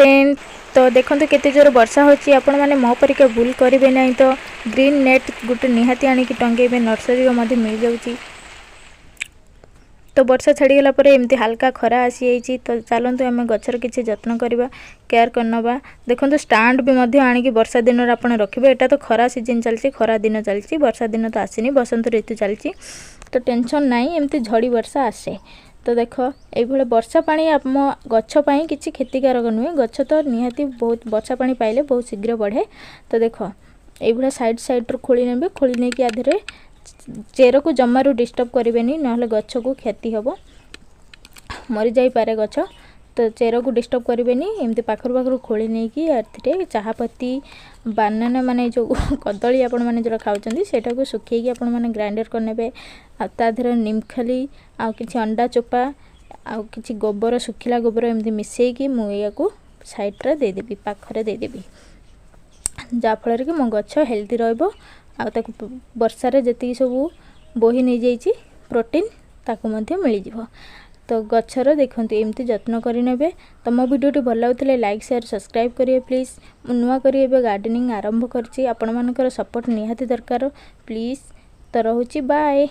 Tent तो देखो केते जोर वर्षा होची आपण माने मो परिका भूल करिवे नहीं तो ग्रीन नेट गुटे निहाती आनी की टंगेबे नर्सरी रो मध्ये मिल जाउची। तो वर्षा छाड़ी गला परे एमती हल्का खरा आसी जाइची तो चलंतु आमे गछर किछि जत्न करबा केयर करनबा। देखंतु स्टैंड भी मध्ये आनी की वर्षा दिन रे आपण रखिबे। एटा तो खरा सीजन चलची खरा दिन चलची वर्षा दिन तो आसीनी बसंत ऋतु चलची तो टेंशन नाही एमती झड़ी वर्षा आसे। तो देख ये वर्षा पानी आम गछ पाई किसी क्षतिकारक नुहे गछ तो निहाती बहुत वर्षा पानी पाइले बहुत शीघ्र बढ़े। तो देख ये साइड साइड रू खोली नेबे खोली नहीं कि आधे चेर को जमारू डिस्टर्ब करेंगे ना गछ को क्षति हम मरी जाई पारे गछ तो चेर को डिस्टर्ब करेंगे एमती पाखर पाखर खोली नहीं कि ए चाहपत्ती बानाना माने जो कदली आपण माने जो खाउचंदी सेटा को सुखेई आपण माने ग्राइंडर करनेबे आ ताधर निमखाली आ किछि अंडा चोपा आ किछि गोबर सुखिला गोबर एमती मिसेई कि मु या को साइड रे दे देबी पाखरे दे देबी जा फल कि मो गछ हेल्दी रहबो आ ताकू वर्षा रे जति सब बोही नहीं जाइछि प्रोटीन ताकू मध्ये मिल जिवो। तो गछर देखंतु एमती जत्न करि नेबे। तो मो वीडियो टी भल लागुतले लाइक शेयर सब्सक्राइब करिए प्लीज। मु नुवा करि एबे गार्डनिंग आरंभ करछि आपण मानकर सपोर्ट निहाती दरकार प्लीज। तो रहूछि बाय।